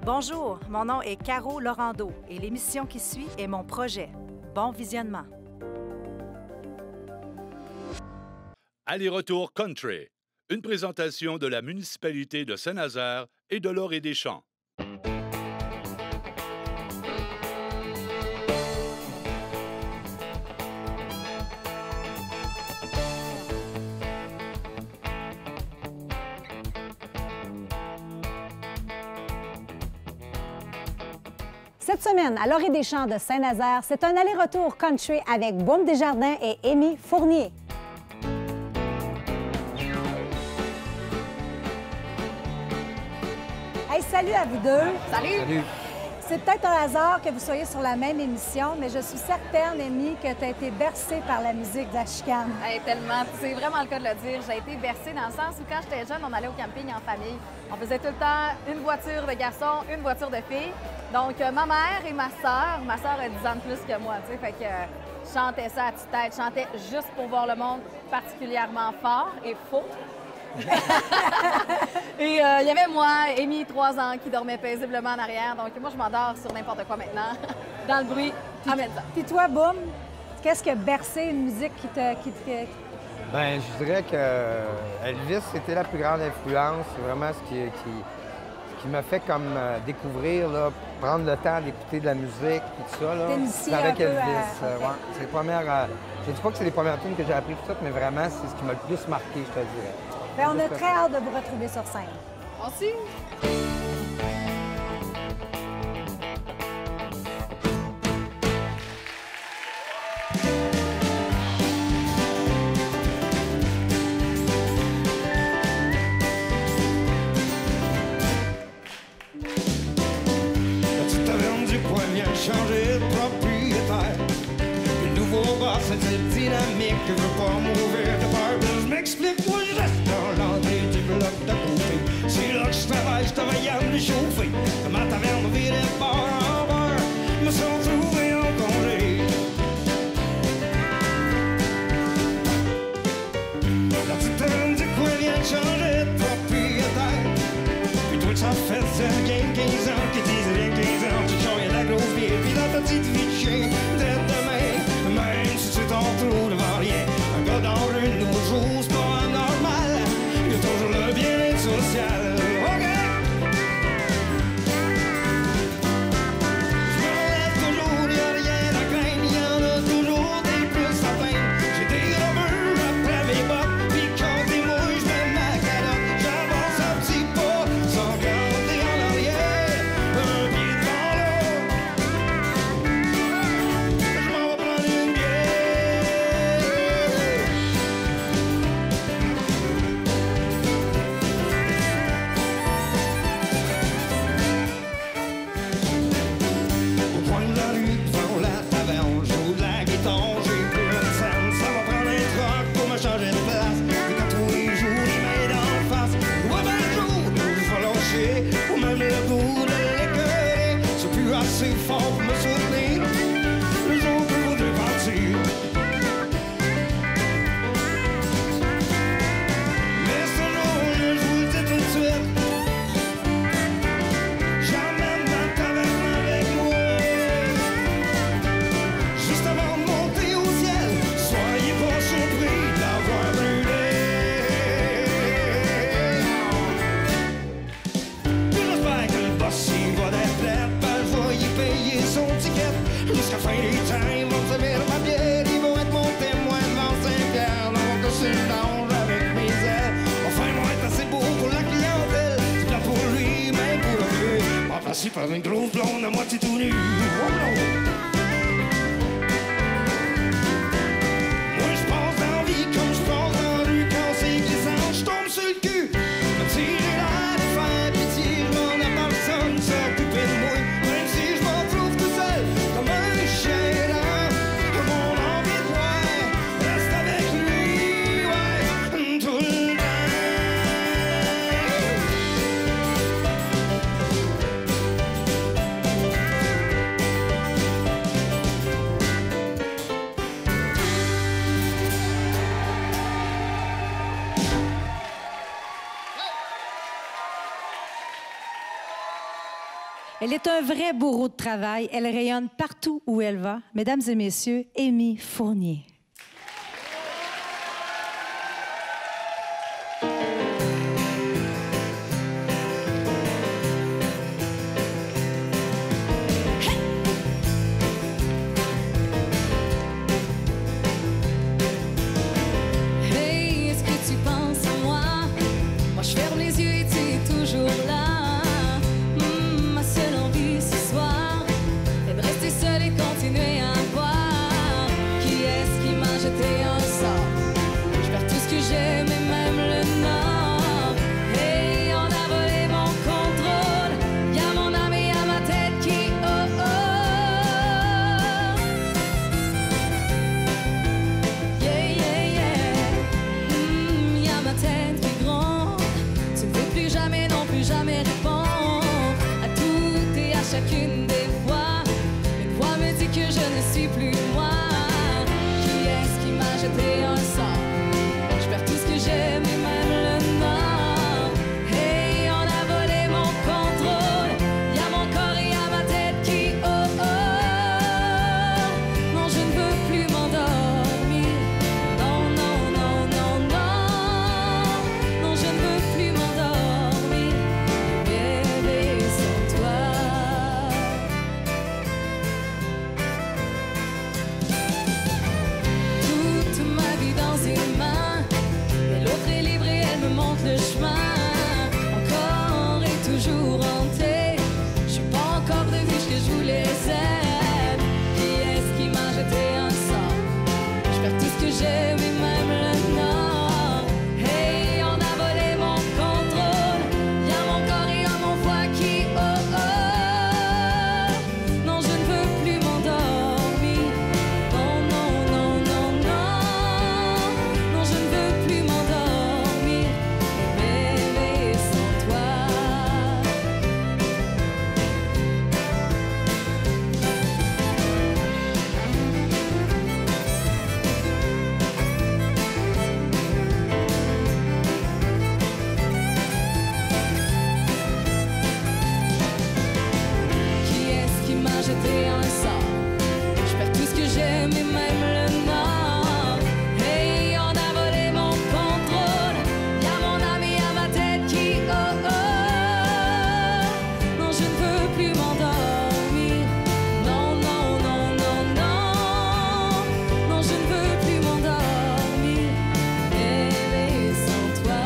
Bonjour, mon nom est Caro Laurando et l'émission qui suit est mon projet. Bon visionnement. Aller-retour country, une présentation de la municipalité de Saint-Nazaire et de l'Orée-des-Champs. Cette semaine, à l'Orée-des-Champs de Saint-Nazaire, c'est un aller-retour country avec Baume Desjardins et Amy Fournier. Hey, salut à vous deux. Salut! Salut! C'est peut-être un hasard que vous soyez sur la même émission, mais je suis certaine, Amy, que tu as été bercée par la musique de la chicane. Hey, tellement. C'est vraiment le cas de le dire. J'ai été bercée dans le sens où, quand j'étais jeune, on allait au camping en famille. On faisait tout le temps une voiture de garçons, une voiture de filles. Donc, ma mère et ma sœur a 10 ans de plus que moi, tu sais, fait que je chantais ça à toute tête. Je chantais juste pour voir le monde particulièrement fort et faux. Et il y avait moi, Amy, 3 ans, qui dormait paisiblement en arrière. Donc, moi, je m'endors sur n'importe quoi maintenant, dans le bruit, en même temps. Puis toi, Baume, qu'est-ce que bercé une musique qui te... Bien, je dirais que Elvis, c'était la plus grande influence. C'est vraiment ce qui m'a fait comme découvrir, là, prendre le temps d'écouter de la musique et tout ça. Là, T'initier avec un peu Elvis. à... Ouais. C'est les premières... je ne dis pas que c'est les premières tunes que j'ai appris tout ça, mais vraiment, c'est ce qui m'a le plus marqué, je te dirais. Bien, on a très hâte de vous retrouver sur scène. Aussi. La petite taverne du coin vient de changer de propriétaire. Le nouveau bar, c'était dynamique, je veux pas m'ouvrir de peur. Je m'explique, moi je reste dans l'entrée du bloc d'à côté. C'est là que je travaille à me chauffer. Ma taverne virait bar en bar, me sont trouvés en congé. La petite taverne du coin vient de changer de propriétaire. Puis toi, ça fait 15 ans que disent rien 15 ans, tu changes la grosse vie, puis dans ta petite vie de chien, dès demain, même si tu t'en trouves devant rien, un gars dans le rue de nos jours, c'est pas anormal, il y a toujours le bien-être social. OK! Je me relève toujours, y a rien à craindre, y en a toujours des plus à plaindre. J'ai des rebeux après mes bottes, puis quand des mouilles, je mets ma calotte. J'avance un petit pas, sans regarder en arrière, un pied devant l'autre. Je m'en vais prendre une bière. Au coin de la rue, devant la taverne, je joue de la guitare, j'ai plus une scène. Ça va prendre un troc pour me changer de place. Et quand tous les jours, les mains d'en face, ouais, ben le jour où je vais lâcher, ou même le goût de l'écœurer, c'est plus assez fort pour me soutenir. Le jour que vous devez partir. Mais ce jour-là, je vous le dis tout de suite, j'emmène ma taverne avec moi. Juste avant de monter au ciel, soyez pas surpris de l'avoir brûlé. Puis j'espère que le boss il va d'être prêt, ben je vais y payer son ticket. Jusqu'à fin des temps, ils vont me servir ma bière, ils vont être mon témoin devant Saint-Pierre. Dans mon costume d'ange avec mes ailes, enfin ils vont être assez beaux pour la clientèle. C'est plat pour lui, même pour le vieux, remplacé par une grosse blonde à moitié tout nue. Oh non! Moi je pense dans la vie comme je pense dans la rue. Quand c'est glissant, je tombe sur le cul. Me tirer l'air de faire pitié, je m'en ai personne s'occuper de moi. Même si je m'en trouve tout seul, comme un chien errant. Mon envie de voir reste avec lui, ouais, tout le temps. Elle est un vrai bourreau de travail. Elle rayonne partout où elle va. Mesdames et messieurs, Amy Fournier. Chacune des fois, une voix me dit que je ne suis plus moi. Qui est-ce qui m'a jeté un sort? Je perds tout ce que j'aime et même le nord. Hey, on a volé mon contrôle. Y'a mon corps et y'a ma tête qui oh oh. Non, je ne veux plus m'endormir. Non, non, non, non, non. Non, je ne veux plus m'endormir. Bébé, sans toi. Le chemin encore et toujours hanté. Je suis pas encore devenue ce que je voulais être. Qui est-ce qui m'a jeté un sort? Je perds tout ce que j'aime et même le nord. Hey, on a volé mon contrôle. Y'a mon corps et y'a mon foie qui oh oh. Non, je ne veux plus m'endormir. Non, non, non, non, non. Non, je ne veux plus m'endormir. Jeter un sort, je perds tout ce que j'aime et même le nord. Hey, on a volé mon contrôle. Y'a mon âme et y'a ma tête qui oh oh. Non, je ne veux plus m'endormir. Non, non, non, non, non. Non, je ne veux plus m'endormir. Bébé, sans toi.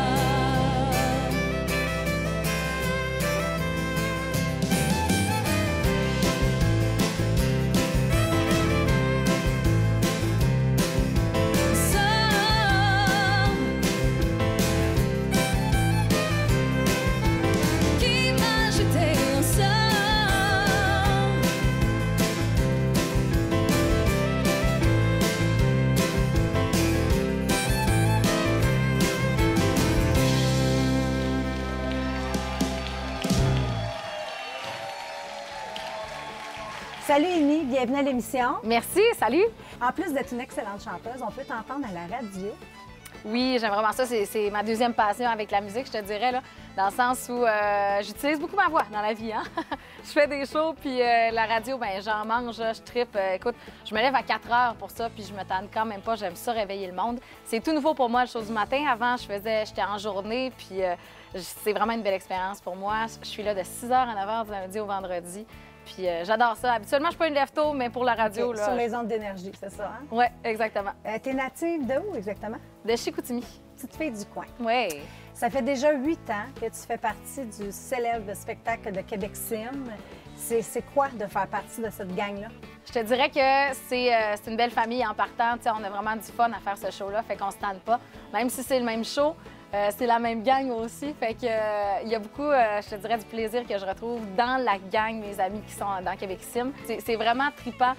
Salut Amy, bienvenue à l'émission. Merci, salut. En plus d'être une excellente chanteuse, on peut t'entendre à la radio. Oui, j'aime vraiment ça. C'est ma deuxième passion avec la musique, je te dirais, là, dans le sens où j'utilise beaucoup ma voix dans la vie. Hein? Je fais des shows, puis la radio, ben j'en mange, je trippe. Écoute, je me lève à 4 heures pour ça, puis je me tanne quand même pas. J'aime ça, réveiller le monde. C'est tout nouveau pour moi, le show du matin. Avant, j'étais en journée, puis c'est vraiment une belle expérience pour moi. Je suis là de 6h à 9h du lundi au vendredi. Puis j'adore ça. Habituellement, je suis pas une lève-tôt, mais pour la radio, okay, là... Sur les ondes d'énergie, c'est ça, hein? Oui, exactement. T'es native de où, exactement? De Chicoutimi. Petite fille du coin. Oui. Ça fait déjà 8 ans que tu fais partie du célèbre spectacle de Québec Sim. C'est quoi de faire partie de cette gang-là? Je te dirais que c'est une belle famille en partant. T'sais, on a vraiment du fun à faire ce show-là, fait qu'on se tente pas. Même si c'est le même show, c'est la même gang aussi. Fait que il y a beaucoup, je te dirais, du plaisir que je retrouve dans la gang, mes amis qui sont dans Québec Sim. C'est vraiment trippant.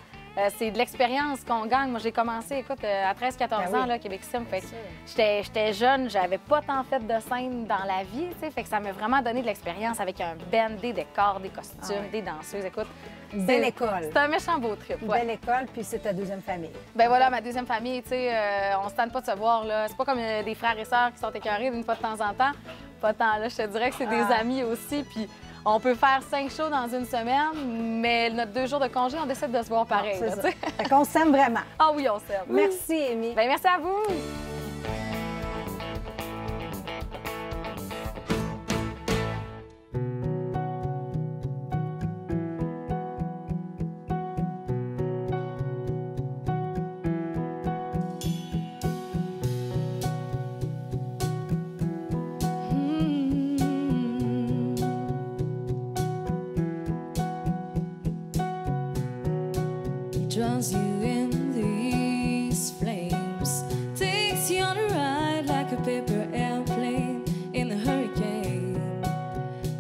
C'est de l'expérience qu'on gagne. Moi, j'ai commencé, écoute, à 13-14 ans, là, Québec Sim. Fait que j'étais jeune, j'avais pas tant fait de scène dans la vie, tu sais. Fait que ça m'a vraiment donné de l'expérience avec un band, des décors, des costumes, des danseuses. Écoute, belle école. C'est un méchant beau trip. Une belle école, puis c'est ta deuxième famille. Ben voilà, ma deuxième famille, tu sais, on se tente pas de se voir, là. C'est pas comme des frères et sœurs qui sont écœurés d'une fois de temps en temps. Pas tant, là. Je te dirais que c'est des amis aussi, puis On peut faire 5 shows dans une semaine, mais notre 2 jours de congé, on décide de se voir pareil. C'est là, ça. tu sais. Fait qu'on s'aime vraiment. Ah oui, on s'aime. Merci, Amy. Bien, merci à vous. Draws you in these flames, takes you on a ride like a paper airplane in a hurricane.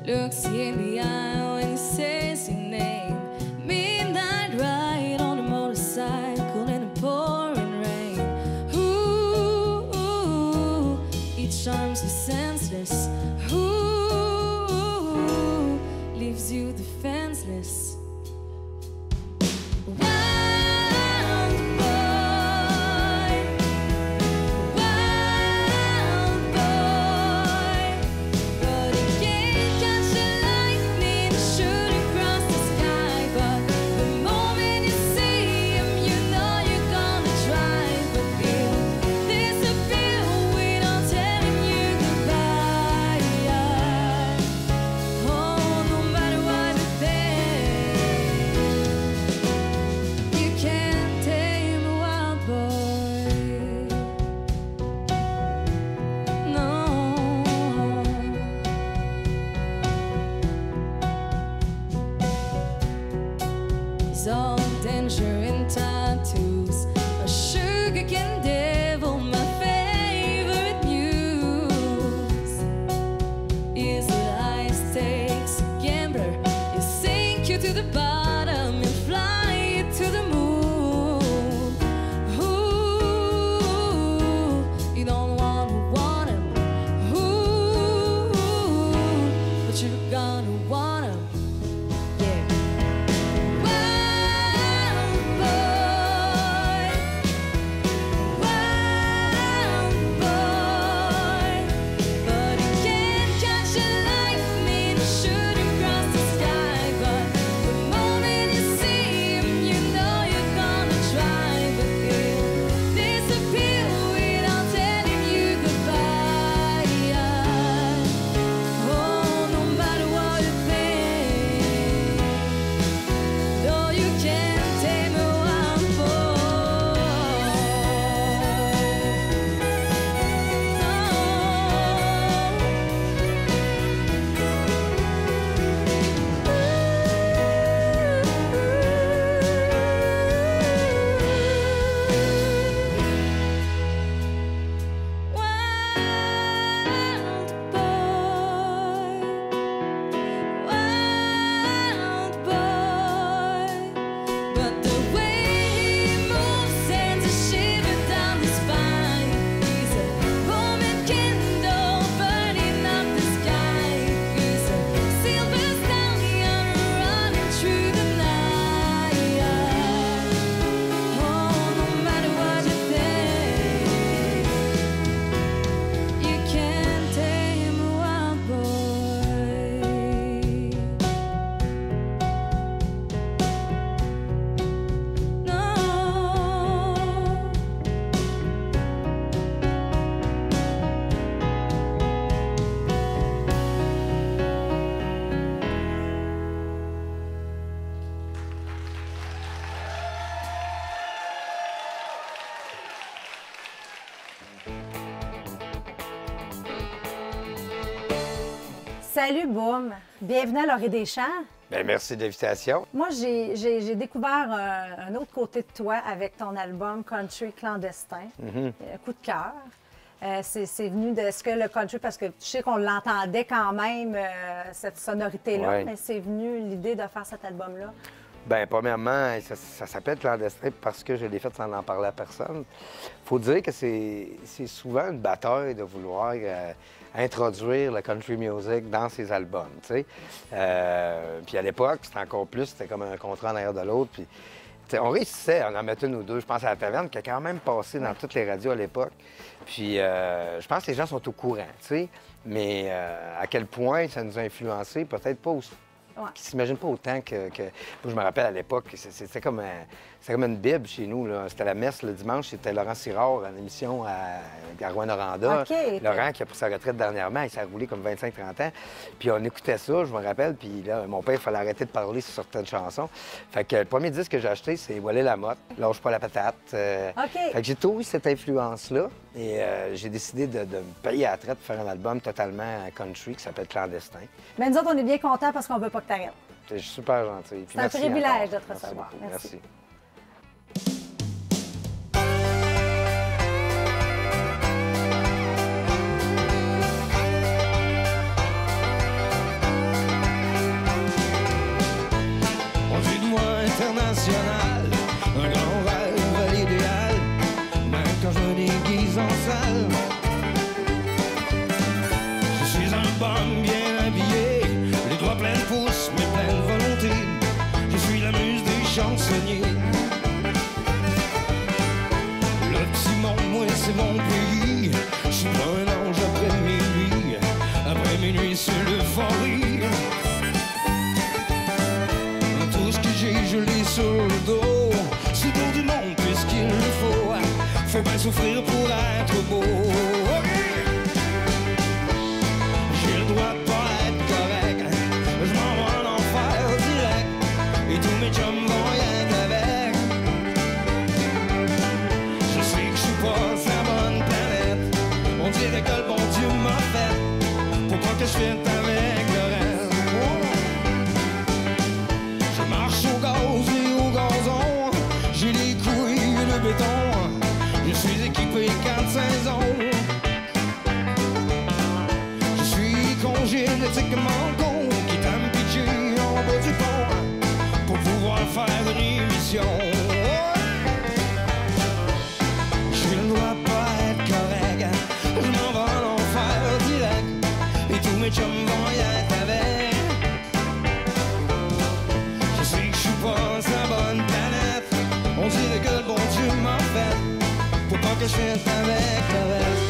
Looks you in the eye when he says your name. Midnight ride on a motorcycle in a pouring rain. Ooh, each charms you senseless. Ooh, leaves you defenseless. All danger in tattoos, a sugarcane devil, my favorite muse. Is the high stakes gambler? You sink you to the bottom and fly you to the moon. Ooh, you don't want him. Ooh, but you're gonna want him. Salut, Boum. Bienvenue à l'Orée des Champs. Bien, merci de l'invitation. Moi, j'ai découvert un autre côté de toi avec ton album Country Clandestin. Coup de cœur. C'est venu de ce que le country, parce que je sais qu'on l'entendait quand même, cette sonorité-là, Ouais. mais c'est venu l'idée de faire cet album-là. Bien, premièrement, ça s'appelle Clandestin parce que je l'ai fait sans en parler à personne. Faut dire que c'est souvent une bataille de vouloir introduire le country music dans ses albums, tu sais. Puis à l'époque, c'était encore plus, c'était comme un contrat en arrière de l'autre. Puis On réussissait à en mettre une ou deux. Je pense à La Taverne, qui a quand même passé dans toutes les radios à l'époque. Puis je pense que les gens sont au courant, tu sais. Mais à quel point ça nous a influencé, peut-être pas aussi. Ouais. Qui ne s'imaginent pas autant que... Moi, je me rappelle à l'époque, c'était comme une bible chez nous. C'était la messe le dimanche, c'était Laurent Sirard à l'émission à Rouyn-Noranda. OK. Laurent, qui a pris sa retraite dernièrement, il s'est roulé comme 25-30 ans. Puis on écoutait ça, je me rappelle. Puis là, mon père, il fallait arrêter de parler sur certaines chansons. Fait que le premier disque que j'ai acheté, c'est Voilà la motte, Lâche pas la patate. OK. Fait que j'ai toujours eu cette influence-là. Et j'ai décidé de me payer à la traite pour faire un album totalement country qui s'appelle Clandestin. Mais nous autres, on est bien contents parce qu'on veut pas que t'arrêtes. C'est super gentil. C'est un privilège de te recevoir. Merci. On dit de moi international, un grand rêve à l'idéal, même quand je me déguise en salle. Je suis un bum bien habillé, les doigts pleins de pouces, mais plein de volonté. Je suis la muse des chansonniers. Le petit monde, moi, c'est mon pays. Je suis pas un ange après minuit c'est l'euphorie. Tout ce que j'ai, je l'ai sur le dos. Sur le dos du monde, puisqu'il le faut. Faut bien souffrir pour être beau. J'ai le droit de pas être correct. Je m'en vais en enfer direct. Et tous mes chums vont y être avec. Je sais que je suis pas sur la bonne planète. On dirait que le bon Dieu m'a fait pour pas que je fitte avec le reste. Je marche au gaz et au gazon. J'ai les couilles de béton. Je suis équipé 4 saisons. Je suis congénétiquement con qui t'aime pitcher en bas du pont pour pouvoir faire une émission. J'ai le droit de pas être correct. Je m'en vais en enfer direct. Et tous mes chums vont y être avec. Je sais que je suis pas sur la bonne planète. On dirait que le bon Dieu m'a fait pour pas que je fitte avec le reste.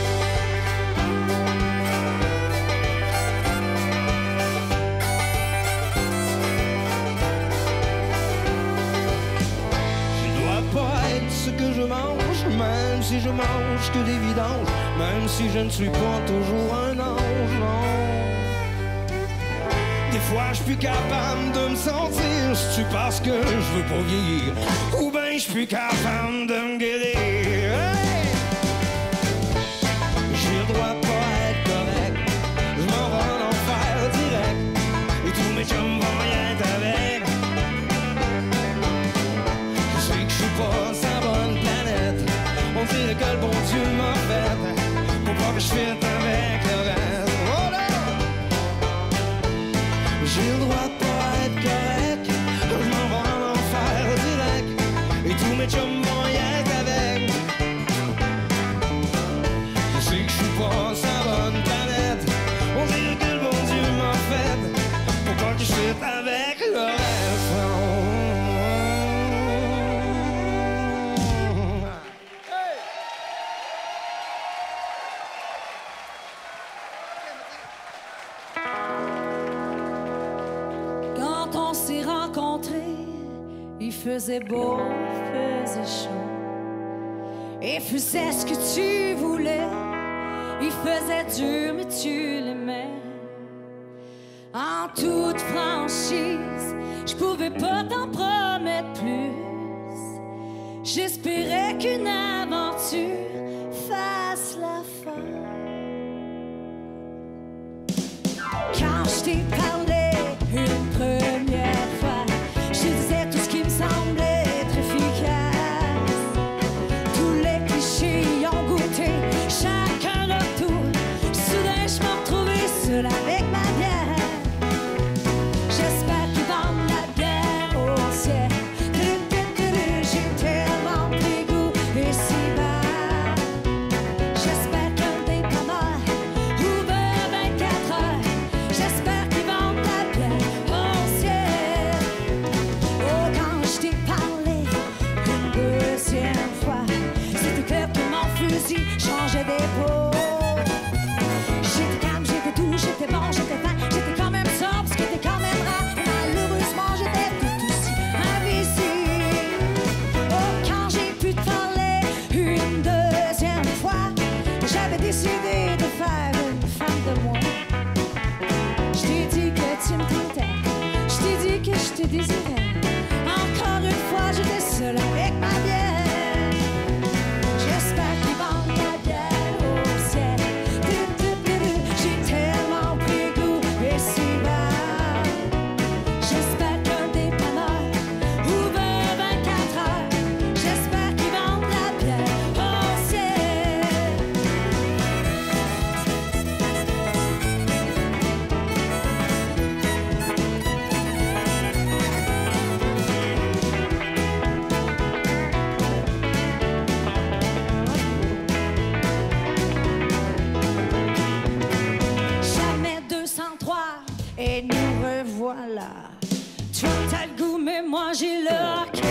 Je dois pas être ce que je mange, même si je mange que des vidanges, même si je ne suis pas toujours un ange, non. Des fois, je suis plus capable de me sentir. C'est parce que je veux pas vieillir. Ou ben, je suis plus capable de me guérir. Hey! J'ai le droit de pas être correct. Je m'en vais en enfer direct. Et tous mes chums vont y être avec. Je sais que je suis pas sur la bonne planète. On dirait que le bon Dieu m'a fait pour pas que je fitte avec le reste. Oh là! J'ai le droit de pas être correct. Je m'en vais en enfer direct. Et tous mes chums vont y être avec. Je sais que je suis pas sur la bonne planète. On dirait que le bon Dieu m'a fait pour pas que je fitte avec le reste. Quand on s'est rencontrés, il faisait beau, il faisait chaud. Et faisait ce que tu voulais. Il faisait dur, mais tu l'aimais. En toute franchise, je pouvais pas t'en promettre plus. J'espérais qu'une aventure fasse la fin. Quand je t'ai parlé une première fois, je te disais tout ce qui me semblait être efficace. Tous les clichés y ont goûté, chacun leur tour. Soudain, je me retrouvais seule avec ma bière. J'espère qu'ils vendent la bière au ciel. J'ai tellement pris goût et si bas. J'espère qu'un dépanneur ouvre 24 heures. J'espère qu'ils vendent décidé de faire une femme de moi. Je t'ai dit que tu me tentais, je t'ai dit que je te désirais. Encore une fois, j'étais seule avec ma bière. J'espère qu'ils vendent la bière au ciel. J'ai tellement pris goût et si bas. J'espère qu'un dépanneur ouvre 24 heures. J'espère qu'ils vendent la bière au ciel. Jamais 203 et nous revoilà. Toi t'as le goût mais moi j'ai le hockey.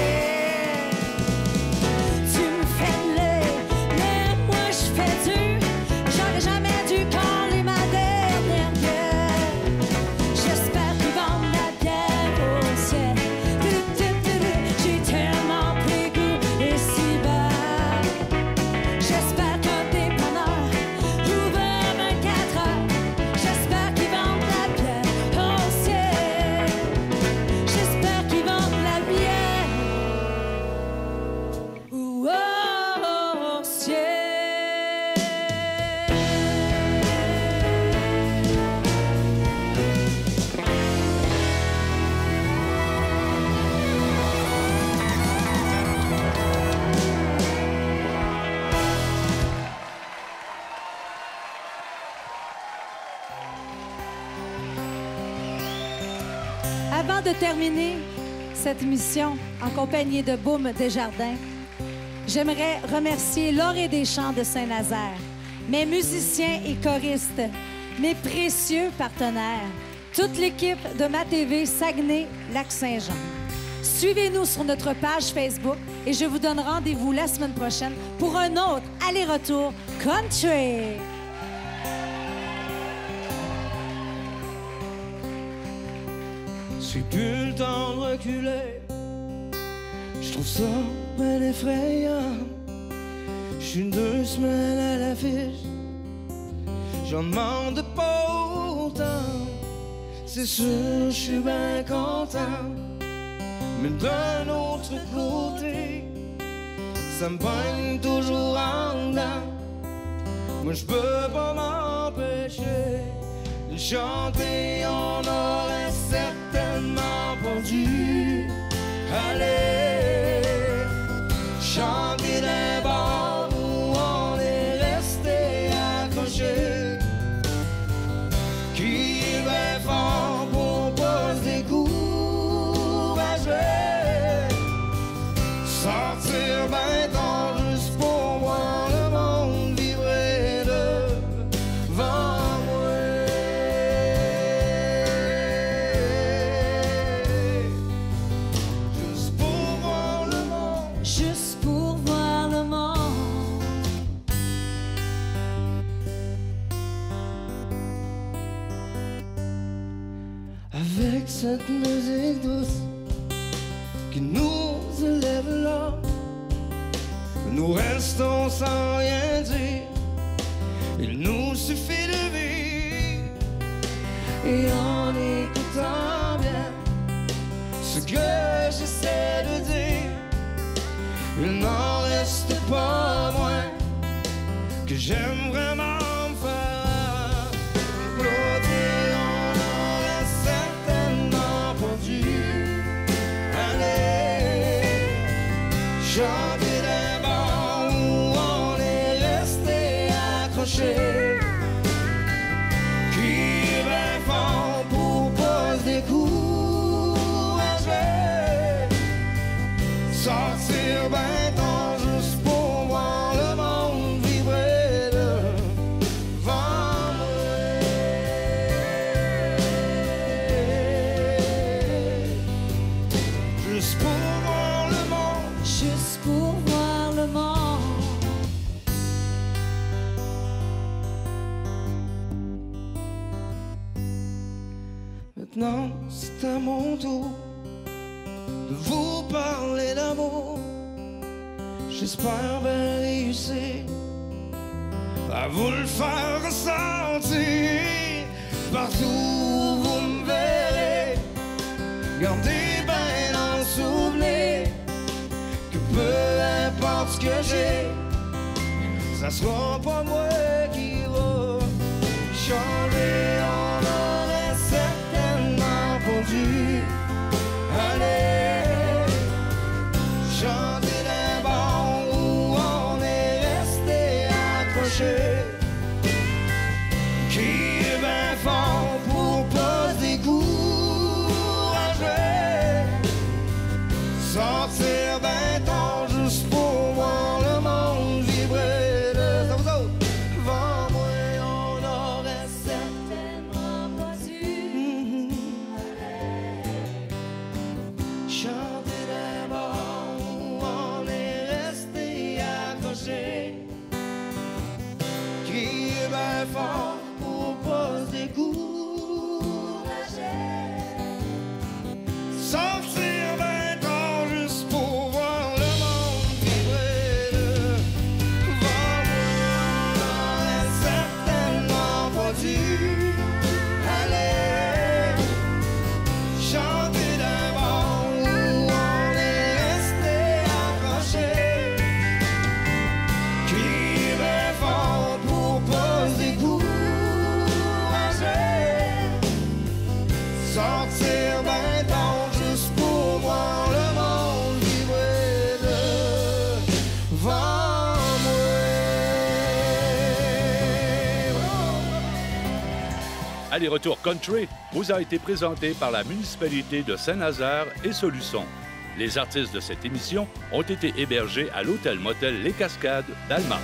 Tu me fais de l'œil mais moi je fais dur. J'aurais jamais dû caler ma dernière bière. J'espère qu'ils vendent la bière au ciel. J'ai tellement pris goût et si bas. J'espère qu'un dépanneur ouvre 24 heures. J'espère qu'ils vendent la bière au ciel. J'espère qu'ils vendent la bière au ciel. Avant de terminer cette mission en compagnie de Boum Desjardins, j'aimerais remercier l'Orée des Champs de Saint-Nazaire, mes musiciens et choristes, mes précieux partenaires, toute l'équipe de Ma TV Saguenay-Lac-Saint-Jean. Suivez-nous sur notre page Facebook et je vous donne rendez-vous la semaine prochaine pour un autre aller-retour country. C'est plus le temps de reculer. Je trouve ça bien effrayant. Je suis 2 semaines à l'affiche. J'en demande pas autant. C'est sûr, je suis bien content. Mais d'un autre côté, ça me pogne toujours en dedans. Moi, je peux pas m'empêcher de chanter. On aurait certainement pas dû aller chanter d'un bar où on est resté accroché. Qui est bien fort pour pas se décourager. Sortir ben tard juste pour voir le monde vibrer devant moi. Juste pour voir le monde. Juste pour voir le monde. Avec cette musique douce qui nous élève là, nous restons sans rien dire. Il nous suffit de vivre. Et en écoutant bien ce que j'essaie de dire, il n'en reste pas moins que j'aime vraiment me faire applaudir. On aurait certainement pas dû aller chanter d'un bar où on est resté accroché. Qui est bien fort pour pas se décourager. Sortir ben tard juste pour voir le monde vibrer devant moi. Juste pour voir le monde. Juste pour voir le monde. Maintenant, c'est à mon tour de vous parler d'amour. J'espère bien réussir à vous le faire ressentir. Partout où vous me verrez, gardez bien en souvenir que peu importe ce que j'ai, ça sera pas moi qui va changer. On aurait certainement pas dû aller chanter d'un bord où on est resté accroché. Qui est bien fort pour pas se décourager, sortir d'un temps juste pour voir le monde vibrer. De vous autres, devant moi, on aurait certainement pas dû chanter d'un bord où on est resté accroché. Qui est bien fort pour pas se décourager, sortir d'un temps juste pour voir le monde vibrer. Devant moi, on aurait certainement pas dû aller chanter d'un bord où on est resté accroché. Qui est bien fort pour pas se décourager, sortir d'un temps juste pour voir le monde vibrer devant moi. Aller-retour country vous a été présenté par la municipalité de Saint-Nazaire et Soluçon. Les artistes de cette émission ont été hébergés à l'hôtel-motel Les Cascades d'Alma.